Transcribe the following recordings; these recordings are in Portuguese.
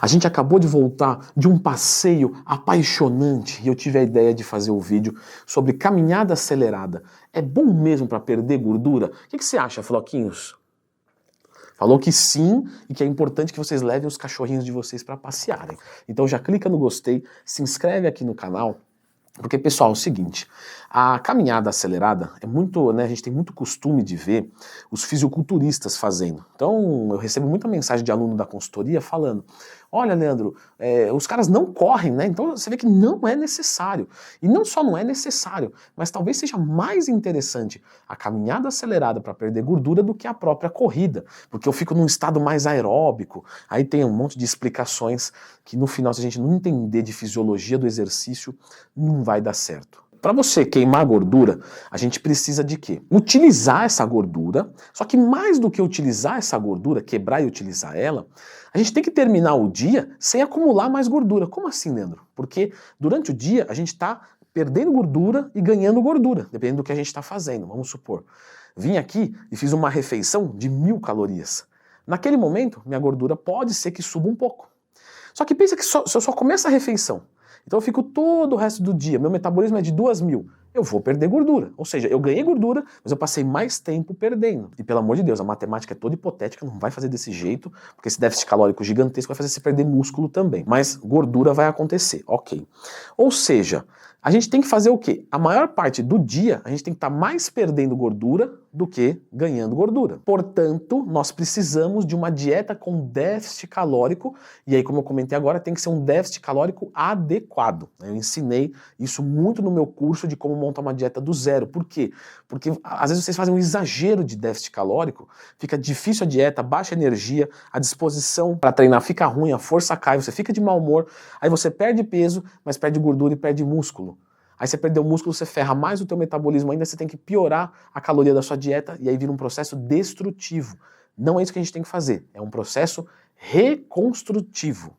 A gente acabou de voltar de um passeio apaixonante e eu tive a ideia de fazer o vídeo sobre caminhada acelerada. É bom mesmo para perder gordura? O que você acha, Floquinhos? Falou que sim e que é importante que vocês levem os cachorrinhos de vocês para passearem. Então já clica no gostei, se inscreve aqui no canal. Porque, pessoal, é o seguinte, a caminhada acelerada é muito, né, a gente tem muito costume de ver os fisiculturistas fazendo. Então, eu recebo muita mensagem de aluno da consultoria falando, olha, Leandro, os caras não correm, né? Então você vê que não é necessário. E não só não é necessário, mas talvez seja mais interessante a caminhada acelerada para perder gordura do que a própria corrida. Porque eu fico num estado mais aeróbico, aí tem um monte de explicações que no final, se a gente não entender de fisiologia do exercício, não vai dar certo. Para você queimar gordura, a gente precisa de quê? Utilizar essa gordura, só que mais do que utilizar essa gordura, quebrar e utilizar ela, a gente tem que terminar o dia sem acumular mais gordura. Como assim, Leandro? Porque durante o dia a gente está perdendo gordura e ganhando gordura, dependendo do que a gente está fazendo. Vamos supor, vim aqui e fiz uma refeição de 1000 calorias. Naquele momento, minha gordura pode ser que suba um pouco. Só que pensa que se eu só começo a refeição, então eu fico todo o resto do dia, meu metabolismo é de 2000, eu vou perder gordura. Ou seja, eu ganhei gordura, mas eu passei mais tempo perdendo. E pelo amor de Deus, a matemática é toda hipotética, não vai fazer desse jeito, porque esse déficit calórico gigantesco vai fazer você perder músculo também. Mas gordura vai acontecer, ok. Ou seja, a gente tem que fazer o quê? A maior parte do dia, a gente tem que estar mais perdendo gordura do que ganhando gordura. Portanto, nós precisamos de uma dieta com déficit calórico, e aí, como eu comentei agora, tem que ser um déficit calórico adequado. Eu ensinei isso muito no meu curso de como montar uma dieta do zero. Por quê? Porque às vezes vocês fazem um exagero de déficit calórico, fica difícil a dieta, baixa energia, a disposição para treinar fica ruim, a força cai, você fica de mau humor, aí você perde peso, mas perde gordura e perde músculo. Aí você perdeu o músculo, você ferra mais o teu metabolismo ainda, você tem que piorar a caloria da sua dieta e aí vira um processo destrutivo. Não é isso que a gente tem que fazer, é um processo reconstrutivo.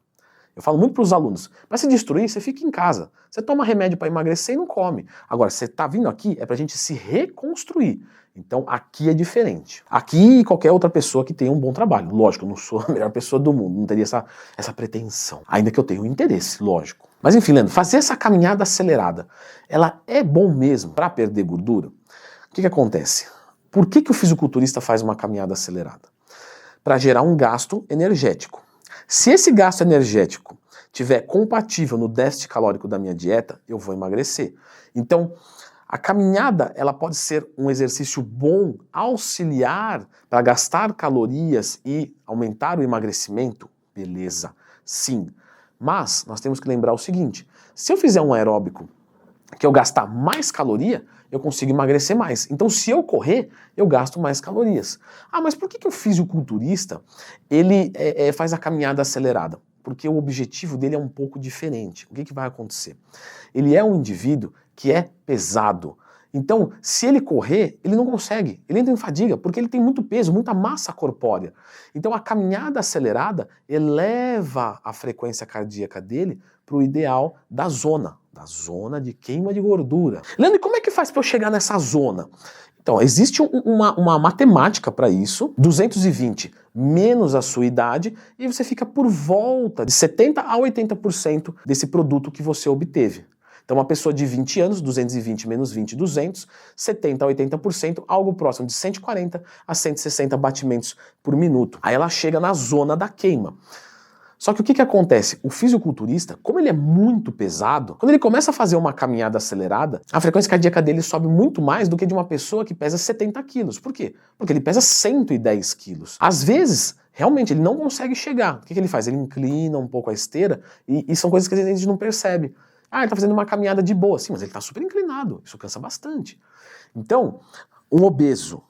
Eu falo muito para os alunos, para se destruir, você fica em casa. Você toma remédio para emagrecer e não come. Agora, você está vindo aqui, é para a gente se reconstruir. Então, aqui é diferente. Aqui e qualquer outra pessoa que tenha um bom trabalho. Lógico, eu não sou a melhor pessoa do mundo, não teria essa pretensão. Ainda que eu tenha um interesse, lógico. Mas enfim, Leandro, fazer essa caminhada acelerada, ela é bom mesmo para perder gordura? O que acontece? Por que o fisiculturista faz uma caminhada acelerada? Para gerar um gasto energético. Se esse gasto energético estiver compatível no déficit calórico da minha dieta, eu vou emagrecer. Então, a caminhada ela pode ser um exercício bom, auxiliar para gastar calorias e aumentar o emagrecimento? Beleza, sim. Mas nós temos que lembrar o seguinte, se eu fizer um aeróbico que eu gastar mais caloria, eu consigo emagrecer mais. Então, se eu correr, eu gasto mais calorias. Ah, mas por que o fisiculturista ele faz a caminhada acelerada? Porque o objetivo dele é um pouco diferente. O que vai acontecer? Ele é um indivíduo que é pesado. Então, se ele correr, ele não consegue, ele entra em fadiga, porque ele tem muito peso, muita massa corpórea. Então, a caminhada acelerada eleva a frequência cardíaca dele para o ideal da zona de queima de gordura. Leandro, e como é que faz para eu chegar nessa zona? Então, existe uma matemática para isso, 220 menos a sua idade, e você fica por volta de 70% a 80% desse produto que você obteve. Então, uma pessoa de 20 anos, 220 menos 20, 200, 70% a 80%, algo próximo de 140 a 160 batimentos por minuto. Aí ela chega na zona da queima. Só que o que acontece? O fisiculturista, como ele é muito pesado, quando ele começa a fazer uma caminhada acelerada, a frequência cardíaca dele sobe muito mais do que de uma pessoa que pesa 70 quilos. Por quê? Porque ele pesa 110 quilos. Às vezes, realmente, ele não consegue chegar. O que ele faz? Ele inclina um pouco a esteira e são coisas que a gente não percebe. Ah, ele está fazendo uma caminhada de boa. Sim, mas ele está super inclinado. Isso cansa bastante. Então, um obeso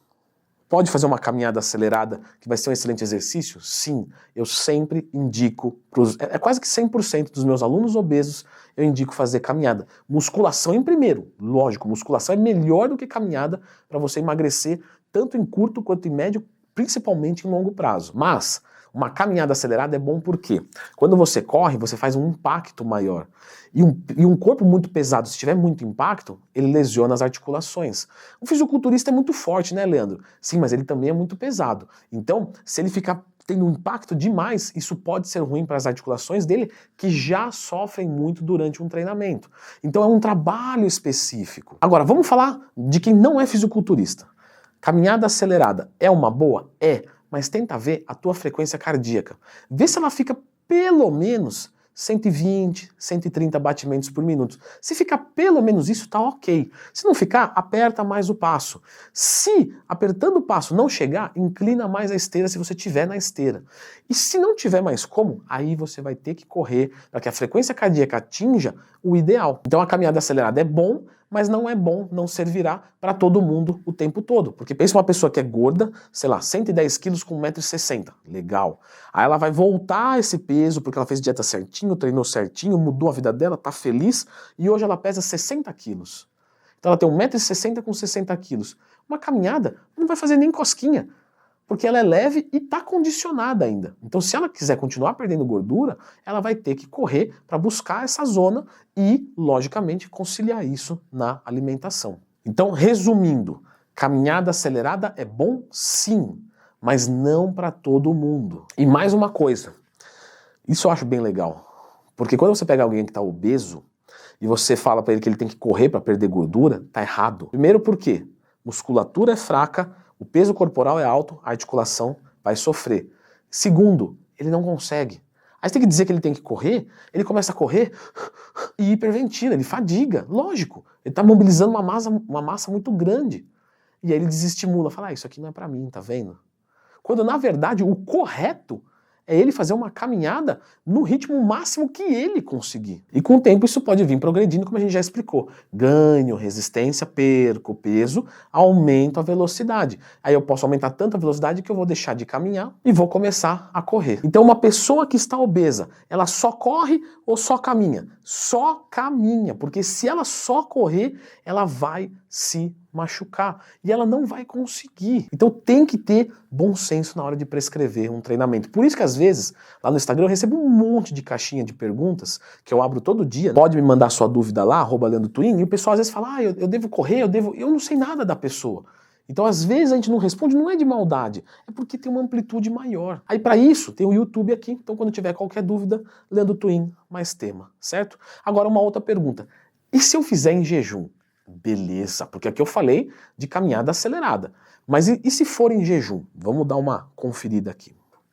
pode fazer uma caminhada acelerada que vai ser um excelente exercício? Sim, eu sempre indico, quase que 100% dos meus alunos obesos, eu indico fazer caminhada. Musculação em primeiro, lógico, musculação é melhor do que caminhada para você emagrecer, tanto em curto quanto em médio, principalmente em longo prazo. Mas uma caminhada acelerada é bom porque quando você corre, você faz um impacto maior. E um corpo muito pesado, se tiver muito impacto, ele lesiona as articulações. O fisiculturista é muito forte, né, Leandro? Sim, mas ele também é muito pesado. Então, se ele ficar tendo um impacto demais, isso pode ser ruim para as articulações dele, que já sofrem muito durante um treinamento. Então é um trabalho específico. Agora, vamos falar de quem não é fisiculturista. Caminhada acelerada é uma boa? É, mas tenta ver a tua frequência cardíaca. Vê se ela fica pelo menos 120, 130 batimentos por minuto. Se ficar pelo menos isso, tá ok. Se não ficar, aperta mais o passo. Se apertando o passo não chegar, inclina mais a esteira se você tiver na esteira. E se não tiver mais como, aí você vai ter que correr para que a frequência cardíaca atinja o ideal. Então a caminhada acelerada é bom, mas não é bom, não servirá para todo mundo o tempo todo. Porque pensa uma pessoa que é gorda, sei lá, 110 quilos com 1,60 m. Legal. Aí ela vai voltar a esse peso porque ela fez dieta certinho, treinou certinho, mudou a vida dela, tá feliz e hoje ela pesa 60 quilos. Então ela tem 1,60 m com 60 quilos. Uma caminhada não vai fazer nem cosquinha, porque ela é leve e está condicionada ainda. Então se ela quiser continuar perdendo gordura, ela vai ter que correr para buscar essa zona e, logicamente, conciliar isso na alimentação. Então, resumindo, caminhada acelerada é bom sim, mas não para todo mundo. E mais uma coisa, isso eu acho bem legal, porque quando você pega alguém que está obeso e você fala para ele que ele tem que correr para perder gordura, tá errado. Primeiro porque musculatura é fraca, o peso corporal é alto, a articulação vai sofrer. Segundo, ele não consegue. Aí você tem que dizer que ele tem que correr, ele começa a correr e hiperventila, ele fadiga, lógico. Ele está mobilizando uma massa muito grande. E aí ele desestimula, fala, isso aqui não é para mim, tá vendo? Quando na verdade o correto é ele fazer uma caminhada no ritmo máximo que ele conseguir. E com o tempo isso pode vir progredindo, como a gente já explicou. Ganho resistência, perco peso, aumento a velocidade. Aí eu posso aumentar tanto a velocidade que eu vou deixar de caminhar e vou começar a correr. Então uma pessoa que está obesa, ela só corre ou só caminha? Só caminha, porque se ela só correr, ela vai se machucar e ela não vai conseguir. Então tem que ter bom senso na hora de prescrever um treinamento. Por isso que às vezes lá no Instagram eu recebo um monte de caixinha de perguntas que eu abro todo dia. Pode me mandar sua dúvida lá, @LeandroTwin, e o pessoal às vezes fala, eu devo correr, eu não sei nada da pessoa. Então às vezes a gente não responde, não é de maldade, é porque tem uma amplitude maior. Aí para isso tem o YouTube aqui, então quando tiver qualquer dúvida, Leandro Twin mais tema, certo? Agora uma outra pergunta, e se eu fizer em jejum? Beleza, porque aqui eu falei de caminhada acelerada. Mas e se for em jejum? Vamos dar uma conferida aqui.